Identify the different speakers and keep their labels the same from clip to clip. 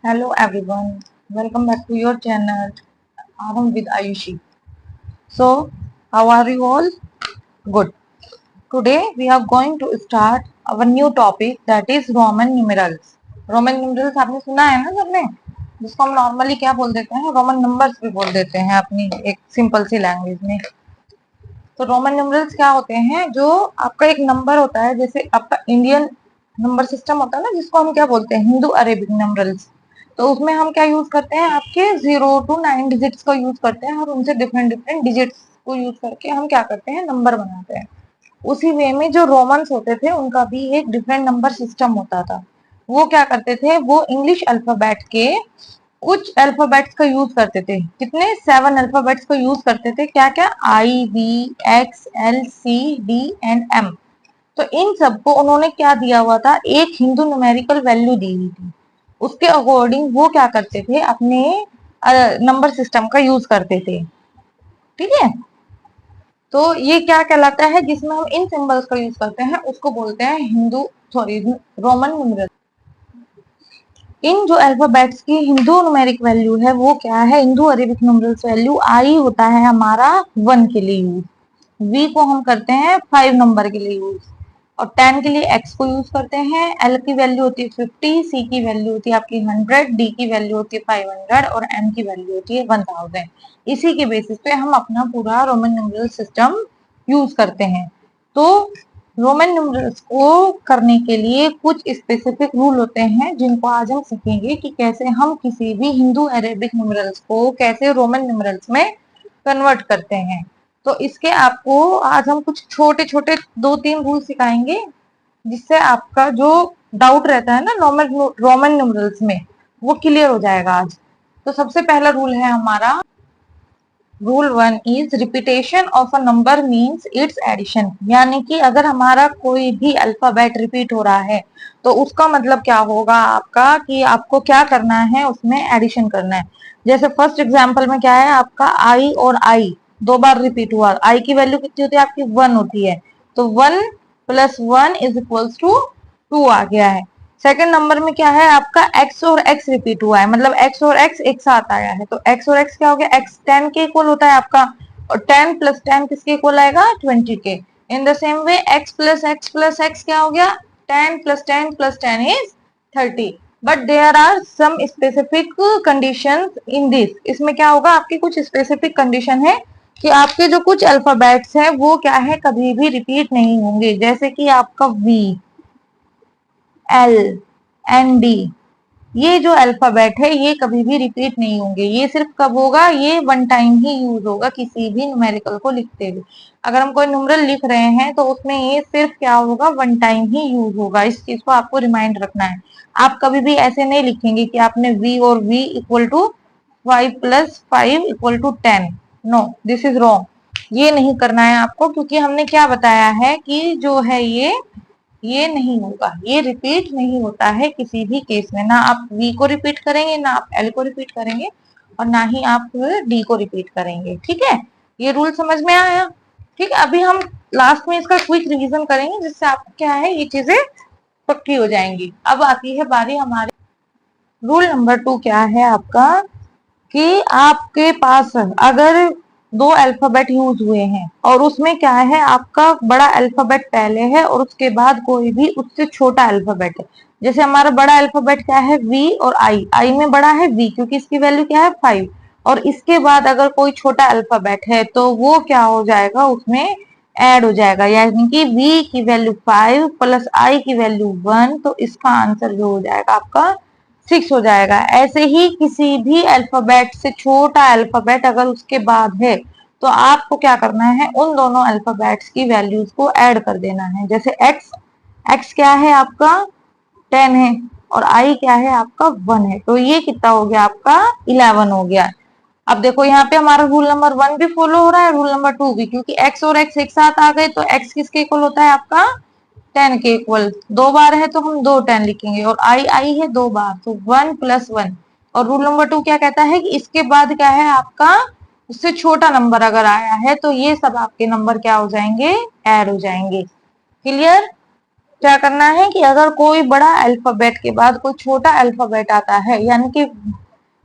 Speaker 1: Hello everyone, welcome back to your channel Aram with Ayushi. So, how are you all? Good. Today we are going to start our new topic that is Roman numerals. Roman numerals आपने सुना है ना सबने, जिसको हम normally क्या बोल देते हैं, रोमन नंबर्स भी बोल देते हैं अपनी एक सिंपल सी लैंग्वेज में। तो रोमन न्यूमरल्स क्या होते हैं, जो आपका एक नंबर होता है, जैसे आपका इंडियन नंबर सिस्टम होता है ना, जिसको हम क्या बोलते हैं, हिंदू अरेबिक नंबरल्स। तो उसमें हम क्या यूज करते हैं, आपके 0 to 9 डिजिट्स को यूज करते हैं और उनसे डिफरेंट डिफरेंट डिजिट्स को यूज करके हम क्या करते हैं, नंबर बनाते हैं। उसी वे में जो रोमन्स होते थे उनका भी एक डिफरेंट नंबर सिस्टम होता था। वो क्या करते थे, वो इंग्लिश अल्फाबेट के कुछ अल्फाबेट्स का यूज करते थे। कितने? 7 अल्फाबेट्स को यूज करते थे। क्या क्या? IBXLCD and M। तो इन सबको उन्होंने क्या दिया हुआ था, एक हिंदू न्यूमेरिकल वैल्यू दी हुई थी। उसके अकॉर्डिंग वो क्या करते थे, अपने नंबर सिस्टम का यूज करते थे। ठीक है, तो ये क्या कहलाता है, जिसमें हम इन सिंबल्स का यूज करते हैं उसको बोलते हैं रोमन न्यूमरल। इन जो अल्फाबेट्स की हिंदू न्यूमेरिक वैल्यू है वो क्या है, हिंदू अरेबिक न्यूमरल्स वैल्यू आई होता है हमारा 1 के लिए यूज, वी को हम करते हैं 5 नंबर के लिए यूज, और 10 के लिए एक्स को यूज करते हैं। एल की वैल्यू होती है 50, सी की वैल्यू होती है आपकी 100, डी की वैल्यू होती है 500 और एम की वैल्यू होती है 1000। इसी के बेसिस पे हम अपना पूरा रोमन न्यूमरल सिस्टम यूज करते हैं। तो रोमन न्यूमरल्स को करने के लिए कुछ स्पेसिफिक रूल होते हैं, जिनको आज हम सीखेंगे कि कैसे हम किसी भी हिंदू अरेबिक न्यूमरल्स को कैसे रोमन न्यूमरल्स में कन्वर्ट करते हैं। तो इसके आपको आज हम कुछ छोटे छोटे 2-3 रूल सिखाएंगे, जिससे आपका जो डाउट रहता है ना रोमन न्यूमरल्स में, वो क्लियर हो जाएगा आज। तो सबसे पहला रूल है हमारा, rule 1 is repetition of a number means it's addition. यानी कि अगर हमारा कोई भी अल्फाबेट रिपीट हो रहा है तो उसका मतलब क्या होगा आपका, कि आपको क्या करना है, उसमें एडिशन करना है। जैसे फर्स्ट एग्जांपल में क्या है आपका, आई और आई 2 बार रिपीट हुआ, आई की वैल्यू कितनी होती है आपकी 1 होती है, तो 1 + 1 इज इक्वल्स टू 2 आ गया है। सेकंड नंबर में क्या है आपका, x और x रिपीट हुआ है, मतलब x और x एक साथ आया है, तो x और x क्या हो गया, x 10 के इक्वल होता है आपका, और 10 + 10 किसके इक्वल आएगा, 20 के। In the same way x + x + x क्या हो गया, 10 + 10 + 10 is 30। But there are some specific conditions in this. इसमें क्या होगा, आपकी कुछ स्पेसिफिक कंडीशन है कि आपके जो कुछ अल्फाबेट्स हैं वो क्या है, कभी भी रिपीट नहीं होंगे। जैसे कि आपका V, L, N, D, ये जो अल्फाबेट है ये कभी भी रिपीट नहीं होंगे। ये सिर्फ कब होगा, ये 1 टाइम ही यूज होगा किसी भी न्यूमेरिकल को लिखते हुए। अगर हम कोई न्यूमरल लिख रहे हैं तो उसमें ये सिर्फ क्या होगा, 1 टाइम ही यूज होगा। इस चीज को आपको रिमाइंड रखना है। आप कभी भी ऐसे नहीं लिखेंगे कि आपने V और V equal to 5 + 5 = 10। No, this is wrong. ये नहीं करना है आपको, क्योंकि हमने क्या बताया है कि जो है ये नहीं होगा, ये रिपीट नहीं होता है किसी भी केस में। ना आप V को रिपीट करेंगे, ना आप L को रिपीट करेंगे, और ना ही आप D को रिपीट करेंगे। ठीक है, ये रूल समझ में आया? ठीक है, अभी हम लास्ट में इसका क्विक रिवीजन करेंगे, जिससे आपको क्या है, ये चीजें पक्की हो जाएंगी। अब आती है बारी हमारी, रूल नंबर 2 क्या है आपका, कि आपके पास अगर 2 अल्फाबेट यूज हुए हैं और उसमें क्या है, आपका बड़ा अल्फाबेट पहले है और उसके बाद कोई भी उससे छोटा अल्फाबेट है। जैसे हमारा बड़ा अल्फाबेट क्या है, V और I में बड़ा है V, क्योंकि इसकी वैल्यू क्या है 5, और इसके बाद अगर कोई छोटा अल्फाबेट है तो वो क्या हो जाएगा, उसमें ऐड हो जाएगा। यानी कि V की वैल्यू 5 + I की वैल्यू 1, तो इसका आंसर जो हो जाएगा आपका 6 हो जाएगा। ऐसे ही किसी भी अल्फाबेट से छोटा अल्फाबेट अगर उसके बाद है तो आपको क्या करना है, उन दोनों अल्फाबेट्स की वैल्यूज को ऐड कर देना है। जैसे x क्या है आपका 10 है, और I क्या है आपका 1 है, तो ये कितना हो गया आपका 11 हो गया। अब देखो यहाँ पे हमारा रूल नंबर 1 भी फॉलो हो रहा है, रूल नंबर 2 भी, क्योंकि x और x एक साथ आ गए, तो x किसके इक्वल होता है आपका 10 के इक्वल। 2 बार है तो हम 2 10 लिखेंगे, और आई है 2 बार, तो 1 + 1। और रूल नंबर 2 क्या कहता है कि इसके बाद क्या है आपका, उससे छोटा नंबर अगर आया है तो ये सब आपके नंबर क्या हो जाएंगे, ऐड हो जाएंगे। क्लियर? क्या करना है कि अगर कोई बड़ा अल्फाबेट के बाद कोई छोटा अल्फाबेट आता है, यानी कि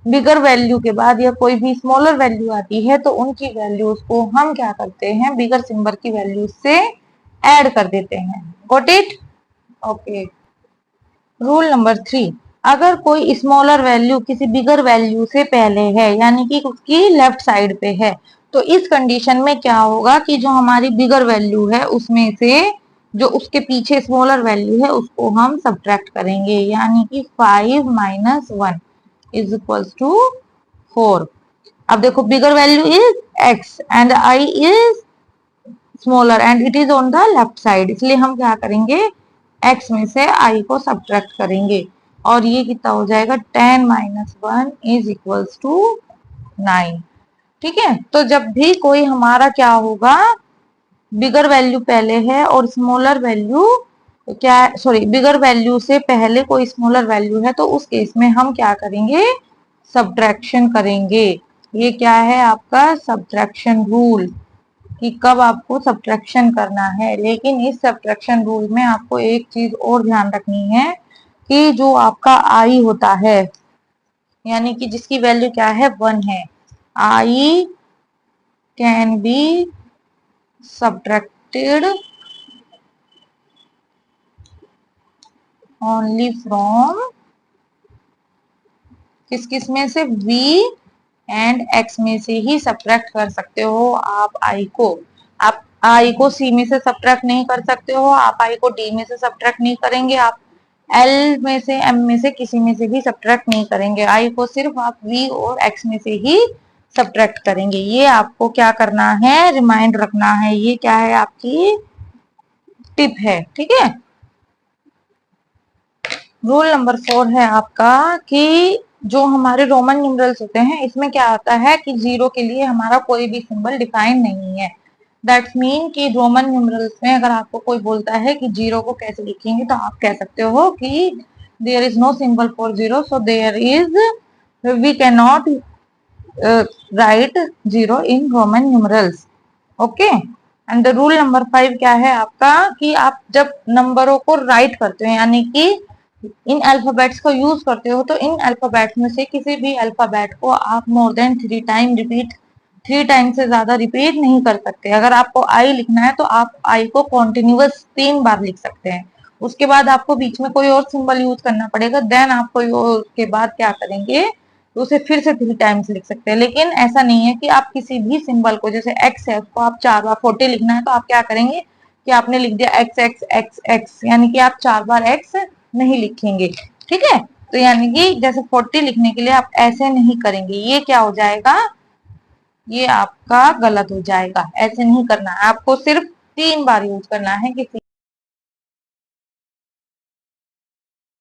Speaker 1: बिगर वैल्यू के बाद या कोई भी स्मॉलर वैल्यू आती है, तो उनकी वैल्यूज को हम क्या करते हैं, बिगर सिंबल की वैल्यूज से ऐड कर देते हैं। Got it? Okay. Rule number 3, अगर कोई स्मॉलर वैल्यू किसी बिगर वैल्यू से पहले है, यानी कि उसकी लेफ्ट साइड पे है, तो इस कंडीशन में क्या होगा कि जो हमारी बिगर वैल्यू है उसमें से जो उसके पीछे स्मॉलर वैल्यू है उसको हम सब्ट्रैक्ट करेंगे, यानी कि 5 माइनस 1 इज इक्वल्स टू 4। अब देखो bigger value is x and I is smaller and it is on the left side, इसलिए हम क्या करेंगे, x में से I को सब्ट्रैक्ट करेंगे और ये कितना हो जाएगा, 10 माइनस 1 इज इक्वल्स टू 9। ठीक है, तो जब भी कोई हमारा क्या होगा, बिगर वैल्यू पहले है और स्मॉलर वैल्यू क्या, सॉरी बिगर वैल्यू से पहले कोई स्मॉलर वैल्यू है, तो उस केस में हम क्या करेंगे, सब्ट्रैक्शन करेंगे। ये क्या है आपका सब्ट्रैक्शन रूल, कि कब आपको सब्ट्रैक्शन करना है। लेकिन इस सब्ट्रैक्शन रूल में आपको एक चीज और ध्यान रखनी है कि जो आपका आई होता है, यानी कि जिसकी वैल्यू क्या है 1 है, I can be subtracted only from किस किस में से, v एंड x में से ही सब्ट्रैक्ट कर सकते हो आप i को। आप i को c में से सब्ट्रैक्ट नहीं कर सकते हो, आप i को d में से सब्ट्रैक्ट नहीं करेंगे, आप l में से m में से किसी में से भी सब्ट्रैक्ट नहीं करेंगे, i को सिर्फ आप v और x में से ही सब्ट्रैक्ट करेंगे। ये आपको क्या करना है, रिमाइंड रखना है, ये क्या है आपकी टिप है। ठीक है, रूल नंबर 4 है आपका कि जो हमारे रोमन न्यूमरल्स होते हैं इसमें क्या आता है कि जीरो के लिए हमारा कोई भी सिंबल डिफाइन नहीं है। दैट्स मीन कि रोमन न्यूमरल्स में अगर आपको कोई बोलता है कि जीरो को कैसे लिखेंगे, तो आप कह सकते हो कि there is no symbol for zero, so there is we can not write zero in Roman numerals. Okay, and the rule number 5 क्या है आपका कि आप जब नंबरों को राइट करते हो, यानी कि इन अल्फाबेट्स को यूज करते हो, तो इन अल्फाबेट्स में से किसी भी अल्फाबेट को आप more than 3 time repeat, 3 time से ज्यादा रिपीट नहीं कर सकते। अगर आपको आई लिखना है तो आप आई को कॉन्टिन्यूअस 3 बार लिख सकते हैं, उसके बाद आपको बीच में कोई और सिंबल यूज करना पड़ेगा, देन आप कोई और के बाद क्या करेंगे, तो उसे फिर से 3 टाइम्स लिख सकते हैं। लेकिन ऐसा नहीं है कि आप किसी भी सिंबल को, जैसे एक्स है उसको आप 4 बार, 40 लिखना है तो आप क्या करेंगे कि आपने लिख दिया एक्स एक्स एक्स एक्स, यानी कि आप 4 बार एक्स नहीं लिखेंगे। ठीक है, तो यानी कि जैसे 40 लिखने के लिए आप ऐसे नहीं करेंगे, ये क्या हो जाएगा, ये आपका गलत हो जाएगा, ऐसे नहीं करना है, आपको सिर्फ 3 बार यूज करना है किसी